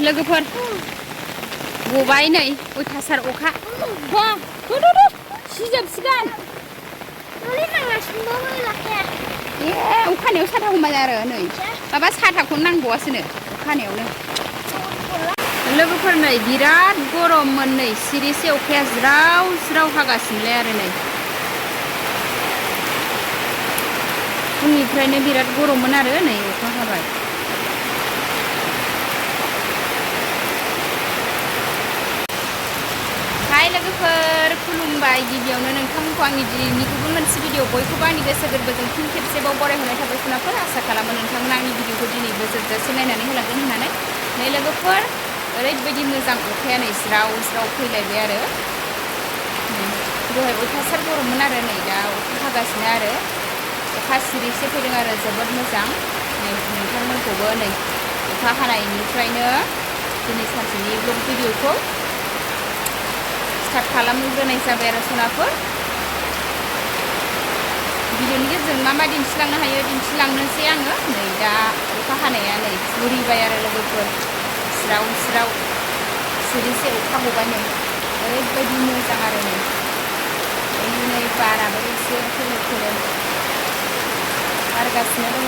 लोगोफोर गबाय नै अयथासार अखा बा सिजोबसिगोन अखानायाव साथा हमबाय आरो नै माबा साथाखौनो नांबावासोनो अखानायावनो लोगोफोर नै बिराद गरममोन नै सिरिसे अखाया ज्राव ज्राव हागासिनोलाय आरो नै फुंनिफ्रायनो बिराद गरममोन आरो नै अखा हाबाय हाय लोगोफोर खुलुमबाय गिबियावनो नोंथांमोनखौ आंनि दिनैनि गुबुन मोनसे भिडिअ बयखौबो आंनि गोसो गोरबोजों फिन खेबसेबाव बरायहरनाय थाबाय खनाफोर आसा खालामो नोंथांमोना आंनि भिडिअखौ दिनैबो जोबजासे नायनानै होलांगोन होननानै नै लोगोफोर ओरैबायदि मोजां अखाया नै ज्राव ज्राव फैलायबाय आरो दहाय अयथासार गरममोन आरो नै दा अखा हागासिनो आरो अखा सिरिसे फैदों आरो जोबोद मोजां नै नोंथांमोनखौबो नै अखा हानायनिफ्रायनो दिनै सानसेनि ब्लग भिडिअखौ स्टार्ट खालामग्रोनाय जाबाय आरो सनाफोर भिडिअनि गेजेरजों मा मा दिन्थिलांनो हायो दिन्थिलांनोसै आङो नै दा अखा हानाया नै जुरिबाय आरो लोगोफोर स्राव स्राव सिरिसे अखा गबाय नै ओरैबायदि मोजां आरो नै बाराबो एसे खोलो खोलो बारगासिनो दङ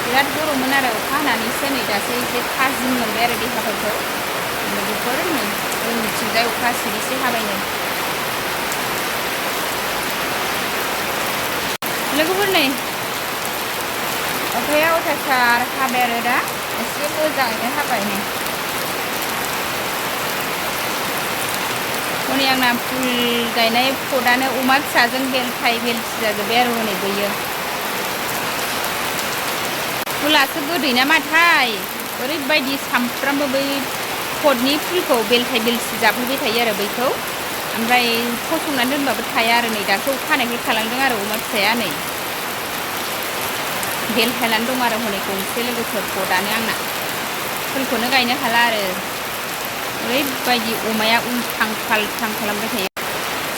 बिराद गरममोन आरो अखा हानानैसो नै दासो एसे थाजिम मोनबाय आरो देहाफोरखौ लोगोफोर नै जोंनिथिंजाय अखा सिरिसे हाबाय नै लोगोफोर नै अखाया अयथासार हाबाय आरो दा एसे मोजाङैनो हाबाय नै हनै आंना फुल गायनाय पटआनो अमा फिसाजों बेलथाय बेलथि जाजोब्बाय आरो हनै बैयो फुलासो गोदै ना माथाय ओरैबायदि सामफ्रामबो बै पटनि फुलखौ बेलथाय बेलथि जाफैबाय थायो आरो बैखौ ओमफ्राय फसंनानै दोनबाबो थाया आरो नै दासो अखा हानायखाय थालांदों आरो अमा फिसाया नै बेलथायनानै दं आरो हनै गंसे लोगोफोर पटआनो आंना फुलखौनो गायनो हाला आरो ओरैबायदि अमाया उल्थां फाल्थां खालामबाय थायो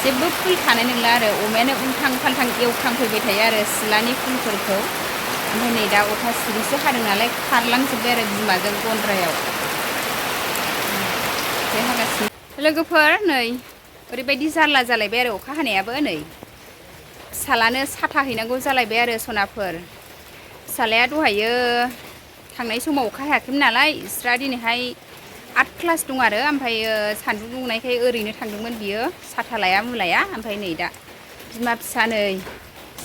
जेबो फुल थानाय नंला आरो अमायानो उल्थां फाल्थां एवखांफैबाय थायो आरो सिलानि फुलफोरखौ ओमफ्राय नै दा अखा सिरिसे हादों नालाय खारलांजोब्बाय आरो बिमाजों गन्द्रायाव हागासिनो लोगोफोर नै ओरैबायदि जारला जालायबाय आरो अखा हानायाबो नै फिसालानो साथा हैनांगौ जालायबाय आरो सनाफोर फिसालाया दहायो थांनाय समाव अखा हायाखैमोन नालाय इस्रा दिनैहाय 8 क्लास दं आरो ओमफ्राय सान्दुं दुंनायखाय ओरैनो थांदोंमोन बियो साथा लाया मुलाया ओमफ्राय नै दा बिमा फिसा नै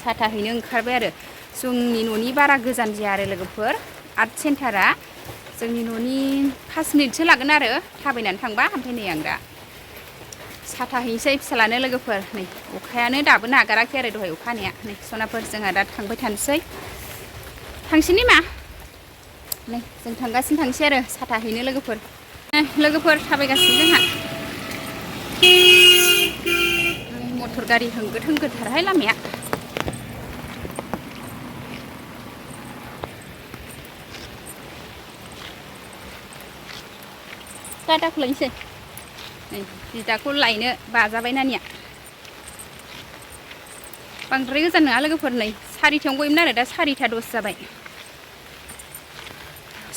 साथा हैनो ओंखारबाय आरो जोंनि न'नि बारा गोजान जाया आरो लोगोफोर आर्ट सेन्टारा जोंनि न'नि 5 मिनिटसो लागोन आरो थाबायनानै थांबा ओमफ्राय नै आं दा साथा हैनोसै फिसालानो लोगोफोर नै अखायानो दाबो नागाराखै आरो दहाय अखा हानाया नै सनाफोर जोंहा दा थांबाय थानोसै थांसैनि मा नै जों थांगासिनो थांसै आरो साथा हैनो लोगोफोर थाबायगासिनो जोंहा मटर गारि होंगो दोंगोथारहाय लामाया टाटाखौ लायनोसै नै बिदाखौ लायनो बाजाबाय नानिया बांद्राय गोजान नङा लोगोफोर नै 4थायावनो गयोमोन आरो दा 4:10 जाबाय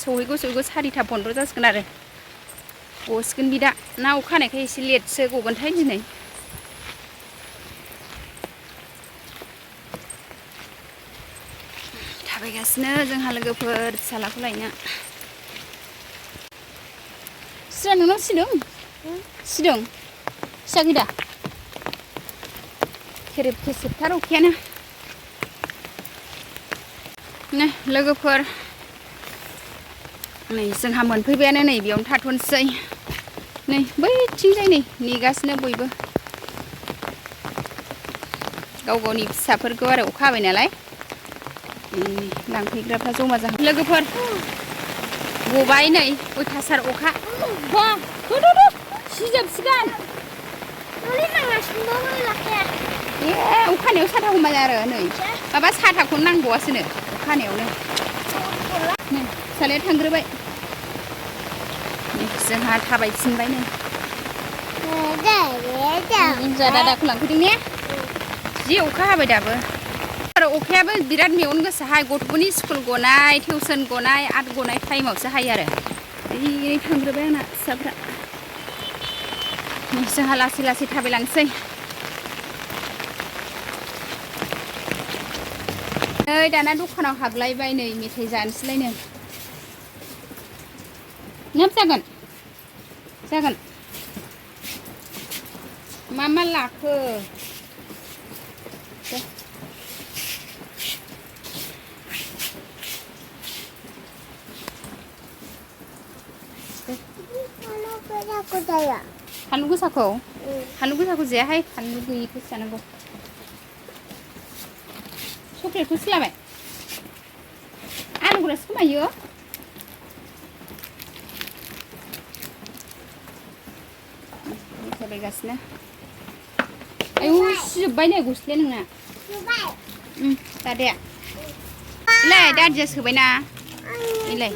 सहैगौ 4:15 जासिगोन आरो गसिगोन बिदा ना अखा हानायखाय एसे लेटसो गगोनथाय दिनै थाबायगासिनो जोंहा लोगोफोर फिसालाखौ लायनो सिरा नोंनाव सिदों सियाखै दा खेरेब खेसेबथार अखायानो नै लोगोफोर नै जोंहा मोनफैबायानो नै बेयावनो थाथ'नोसै नै बैथिंजाय नै नेगासिनो बयबो गाव गावनि फिसाफोरखौ आरो अखा हाबाय नालाय लांफैग्राफ्रा जमा जाहां लोगोफोर गबाय नै अयथासार अखा बा सिजोबसिगोन अखानायाव साथा हमबाय आरो नै माबा साथाखौनो नांबावासोनो अखानायावनो नै फिसालाया थांग्रोबाय जोंहा थाबायफिनबाय नै दादाखौ लांफैदों ने जि अखा हाबाय दाबो अखायाबो बिराद मेगन गोसाहाय गथ'फोरनि स्कुल गनाय टिउसन गनाय आर्ट गनाय टाइमावसो हायो आरो ओरै थांग्रोबाय आंना फिसाफ्रा जोंहा लासै लासै थाबायलांसै नै दाना दखानाव हाबलायबाय नै मेथाइ जानोसैलायनो नोब जागोन मा लाखो फानलु गोसाखौ जायाहाय फानलु गैयिखौसो जानांगौ चक्लेटखौसो लाबाय आलुखौसो खोमायो थाबायगासिनो आयौ सिजोब्बाय नै गस्लाया नोंना दादाया इलाय दादिया सोबायना इलाय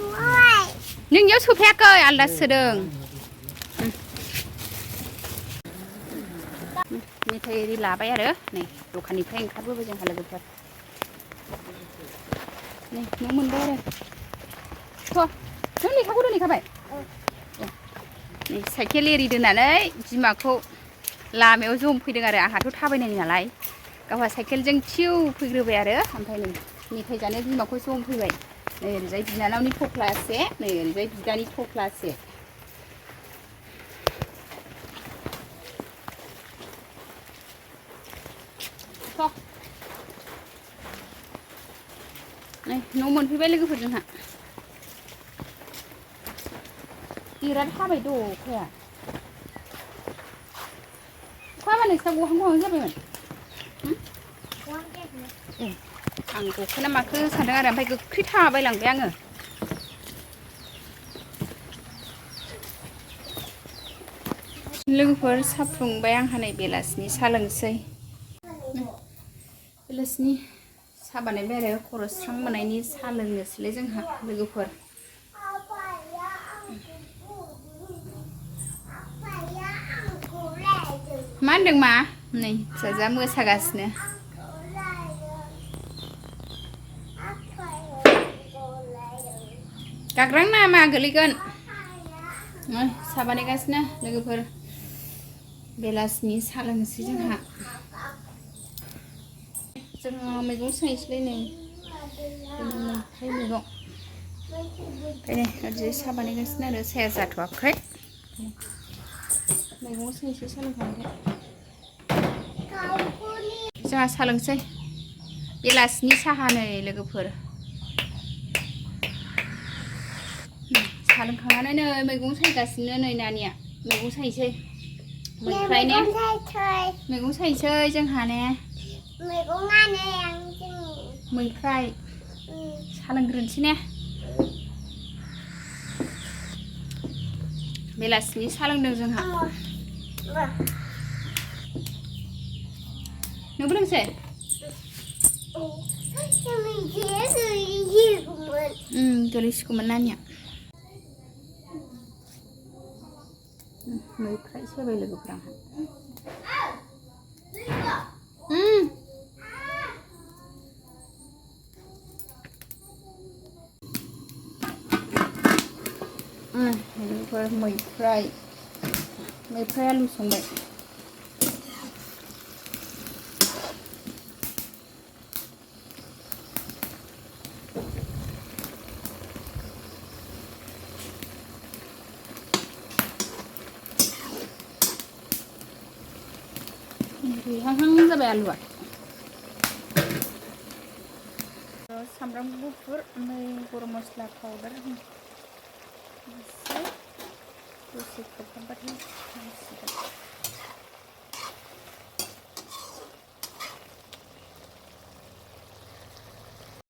नोंनियाव सोफायाखै आलदा सोदों मेथाइ एरि लाबाय आरो नै दखाननिफ्राय ओंखारबोबाय जोंहा लोगोफोर नै न' मोनबाय आरो नों लेखाखौ दोनहैखाबाय नै साइकेल एरि दोननानै बिमाखौ लामायाव जमफैदों आरो आंहाथ' थाबायनाय नालाय गावहा साइकेलजों थिउ फैग्रोबाय आरो ओमफ्राय नै मेथाइ जानो बिमाखौ जमफैबाय नै ओरैजाय बिनानावनि थफ्लासे नै ओरैजाय बिदानि थफ्लासे नै न' मोनफैबाय लोगोफोर जोंहा बिराद हाबाय द' अखाया अखा हाबा नोंस्रा गहां जाबायमोन आं गखोना माखो सानदों आरो ओमफ्राय गोख्रै थाबायलांबाय आङो लोगोफोर सा फुदुंबाय आंहा नै बेलासिनि सा लोंसै बेलासिनि सा बानायबाय आरो खर' स्रां मोननायनि सा लोंनोसैलाय जोंहा लोगोफोर मा होनदों मा नै फिसाजोआ मोसागासिनो गाग्रां नामा गोलैगोन सा बानायगासिनो लोगोफोर बेलासिनि सा लोंसै जोंहा मैगं सायनोसैलाय नै मैफ्राय मैगं ओंखायनो ओरैजाय सा बानायगासिनो आरो साया जाथ'वाखै मैगं सायनोसै सा लोंखांबाय जोंहा सा लोंसै बेलासिनि साहा नै लोगोफोर सा लोंखांनानै नै मैगं सायगासिनो नै नानिया मैगं सायनोसै मैफ्राय ने मैगं सायनोसै जोंहा ने मैफ्राय सा लोंग्रोनोसै ने बेलासिनि सा लोंदों जोंहा नोंबो लोंसै गोलैसिगौमोन नानिया मैफ्राय सायबाय लोगोफोर आंहा लोगोफोर मैफ्राय आलु संबाय रुइहांहां जाबाय आलुआ सामब्राम गुफुर ओमफ्राय गरम मस्ला पाउडार दसे खोबहाबबाथाय